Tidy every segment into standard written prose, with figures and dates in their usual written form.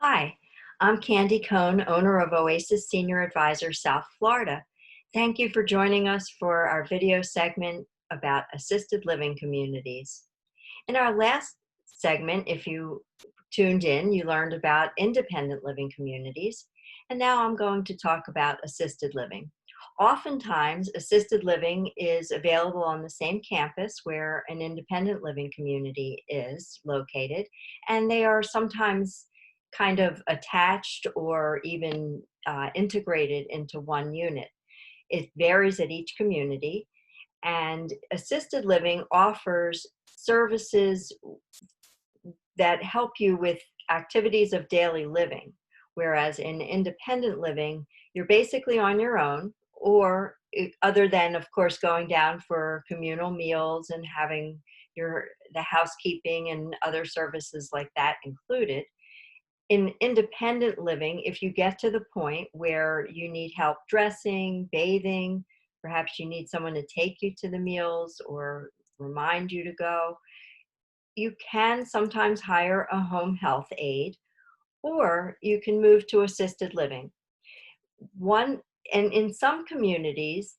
Hi, I'm Candy Cohn, owner of Oasis Senior Advisor South Florida. Thank you for joining us for our video segment about assisted living communities. In our last segment, if you tuned in, you learned about independent living communities. And now I'm going to talk about assisted living. Oftentimes, assisted living is available on the same campus where an independent living community is located, and they are sometimes kind of attached or even integrated into one unit. It varies at each community, and assisted living offers services that help you with activities of daily living, whereas in independent living, you're basically on your own, or other than, of course, going down for communal meals and having the housekeeping and other services like that included. In independent living, if you get to the point where you need help dressing, bathing, perhaps you need someone to take you to the meals or remind you to go, you can sometimes hire a home health aide, or you can move to assisted living. One, and in some communities,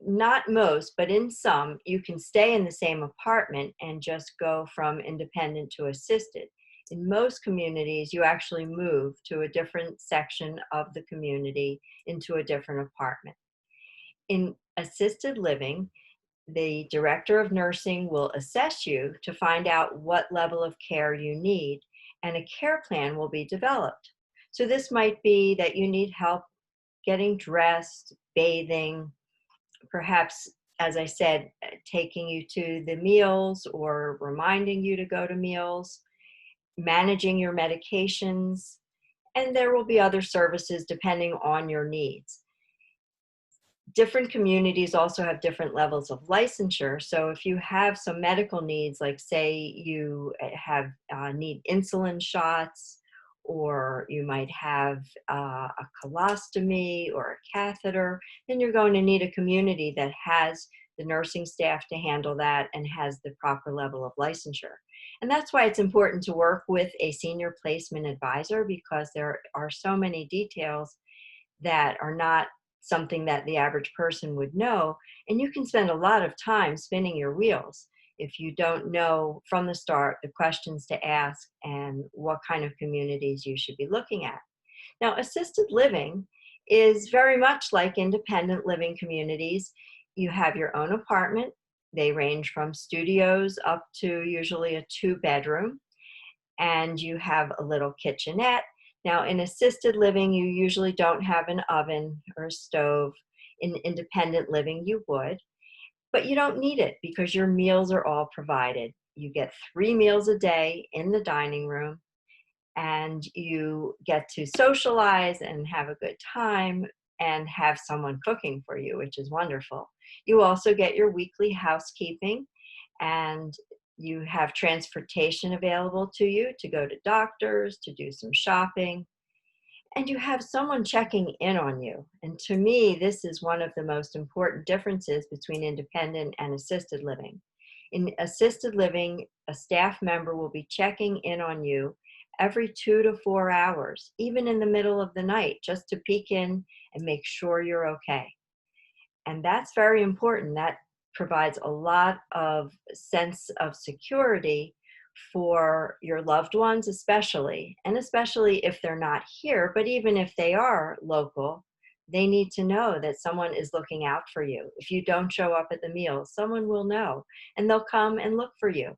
not most, but in some, you can stay in the same apartment and just go from independent to assisted. In most communities, you actually move to a different section of the community into a different apartment. In assisted living, the director of nursing will assess you to find out what level of care you need, and a care plan will be developed. So this might be that you need help getting dressed, bathing, perhaps, as I said, taking you to the meals or reminding you to go to meals, managing your medications, and there will be other services depending on your needs. Different communities also have different levels of licensure. So if you have some medical needs, like say you have need insulin shots, or you might have a colostomy or a catheter, then you're going to need a community that has the nursing staff to handle that and has the proper level of licensure. And that's why it's important to work with a senior placement advisor, because there are so many details that are not something that the average person would know. And you can spend a lot of time spinning your wheels if you don't know from the start the questions to ask and what kind of communities you should be looking at. Now, assisted living is very much like independent living communities. You have your own apartment. They range from studios up to usually a 2-bedroom, and you have a little kitchenette. Now, in assisted living, you usually don't have an oven or a stove. In independent living, you would, but you don't need it because your meals are all provided. You get 3 meals a day in the dining room, and you get to socialize and have a good time and have someone cooking for you, which is wonderful. You also get your weekly housekeeping, and you have transportation available to you to go to doctors, to do some shopping, and you have someone checking in on you. And to me, this is one of the most important differences between independent and assisted living. In assisted living, a staff member will be checking in on you every 2 to 4 hours, even in the middle of the night, just to peek in and make sure you're okay. And that's very important. That provides a lot of sense of security for your loved ones, especially, and especially if they're not here, but even if they are local, they need to know that someone is looking out for you. If you don't show up at the meals, someone will know, and they'll come and look for you.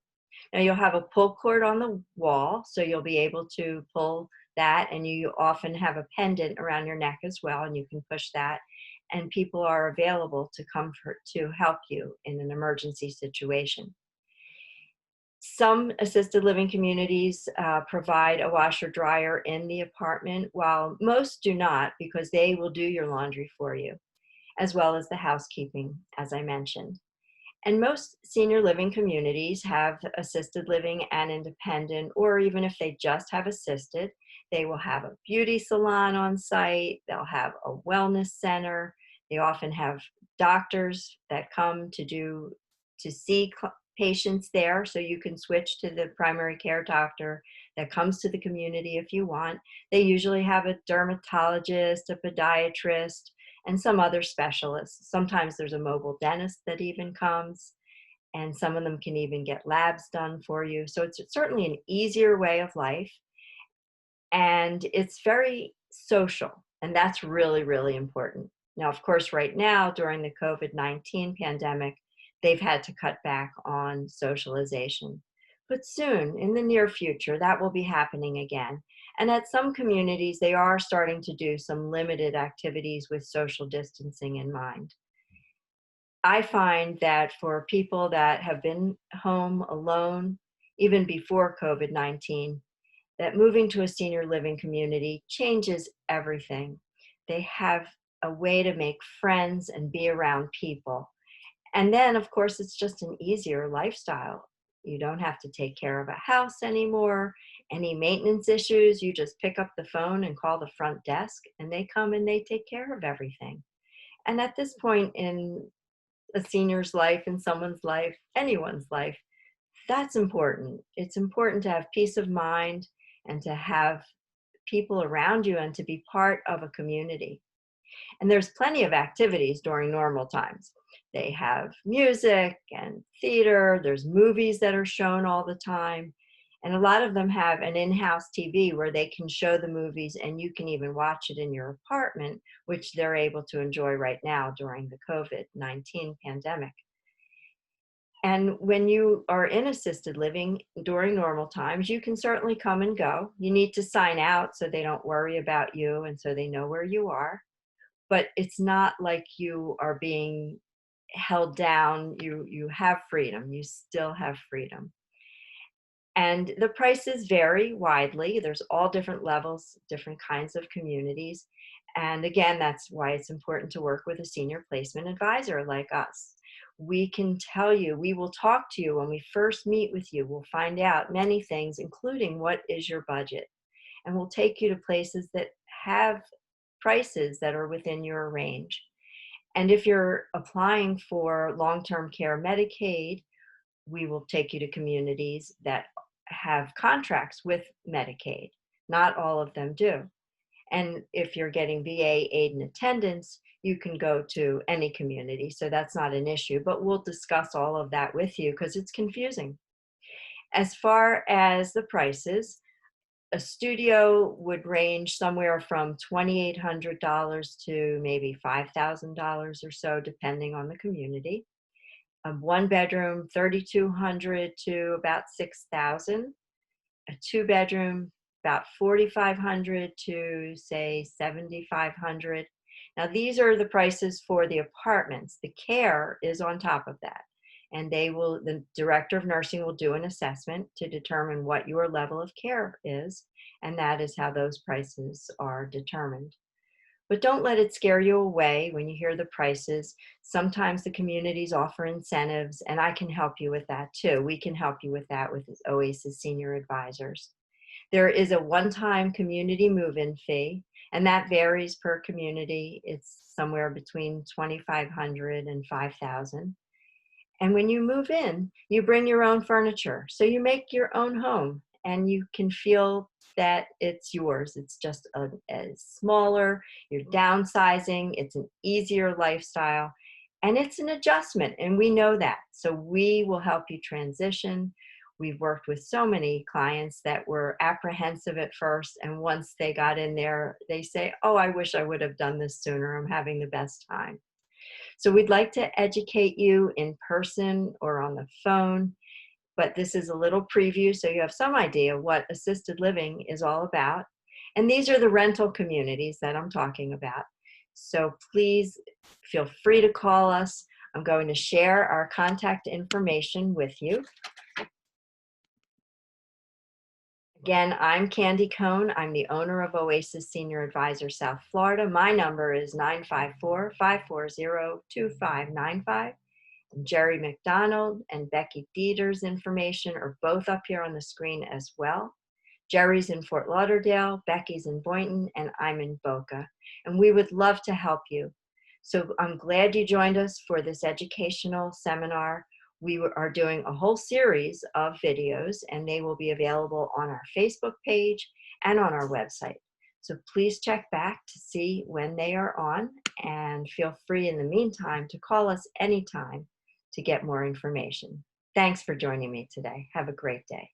Now, you'll have a pull cord on the wall, so you'll be able to pull that, and you often have a pendant around your neck as well, and you can push that, and people are available to comfort to help you in an emergency situation. Some assisted living communities provide a washer dryer in the apartment, while most do not, because they will do your laundry for you, as well as the housekeeping, as I mentioned. And most senior living communities have assisted living and independent, or even if they just have assisted, they will have a beauty salon on site, they'll have a wellness center, they often have doctors that come to see patients there, so you can switch to the primary care doctor that comes to the community if you want. They usually have a dermatologist, a podiatrist, and some other specialists. Sometimes there's a mobile dentist that even comes, and some of them can even get labs done for you. So it's certainly an easier way of life, and it's very social, and that's really, really important. Now, of course, right now during the COVID-19 pandemic, they've had to cut back on socialization. But soon, in the near future, that will be happening again. And at some communities, they are starting to do some limited activities with social distancing in mind. I find that for people that have been home alone, even before COVID-19, that moving to a senior living community changes everything. They have a way to make friends and be around people. And then, of course, it's just an easier lifestyle. You don't have to take care of a house anymore. Any maintenance issues, you just pick up the phone and call the front desk, and they come and they take care of everything. And at this point in a senior's life, in someone's life, anyone's life, that's important. It's important to have peace of mind and to have people around you and to be part of a community. And there's plenty of activities during normal times. They have music and theater, there's movies that are shown all the time. And a lot of them have an in-house TV where they can show the movies and you can even watch it in your apartment, which they're able to enjoy right now during the COVID-19 pandemic. And when you are in assisted living during normal times, you can certainly come and go. You need to sign out so they don't worry about you and so they know where you are. But it's not like you are being held down. You have freedom. You still have freedom. And the prices vary widely. There's all different levels, different kinds of communities. And again, that's why it's important to work with a senior placement advisor like us. We can tell you, we will talk to you when we first meet with you. We'll find out many things, including what is your budget. And we'll take you to places that have prices that are within your range. And if you're applying for long-term care Medicaid, we will take you to communities that have contracts with Medicaid. Not all of them do. And if you're getting VA aid and attendance, you can go to any community. So that's not an issue, but we'll discuss all of that with you because it's confusing. As far as the prices, a studio would range somewhere from $2,800 to maybe $5,000 or so, depending on the community. A one bedroom, 3,200 to about 6,000. A two bedroom, about 4,500 to say 7,500. Now these are the prices for the apartments. The care is on top of that. And the director of nursing will do an assessment to determine what your level of care is. And that is how those prices are determined. But don't let it scare you away when you hear the prices. Sometimes the communities offer incentives, and I can help you with that too. We can help you with that with Oasis Senior Advisors. There is a one-time community move-in fee, and that varies per community. It's somewhere between $2,500 and $5,000. And when you move in, you bring your own furniture. So you make your own home and you can feel that it's yours. It's just a smaller, you're downsizing, it's an easier lifestyle, and it's an adjustment, and we know that. So we will help you transition. We've worked with so many clients that were apprehensive at first, and once they got in there, they say, oh, I wish I would have done this sooner. I'm having the best time. So we'd like to educate you in person or on the phone, but this is a little preview so you have some idea what assisted living is all about. And these are the rental communities that I'm talking about. So please feel free to call us. I'm going to share our contact information with you. Again, I'm Candy Cohn. I'm the owner of Oasis Senior Advisor South Florida. My number is 954-540-2595. Jerry McDonald and Becky Dieter's information are both up here on the screen as well. Jerry's in Fort Lauderdale, Becky's in Boynton, and I'm in Boca. And we would love to help you. So I'm glad you joined us for this educational seminar. are doing a whole series of videos, and they will be available on our Facebook page and on our website. So please check back to see when they are on, and feel free in the meantime to call us anytime to get more information. Thanks for joining me today. Have a great day.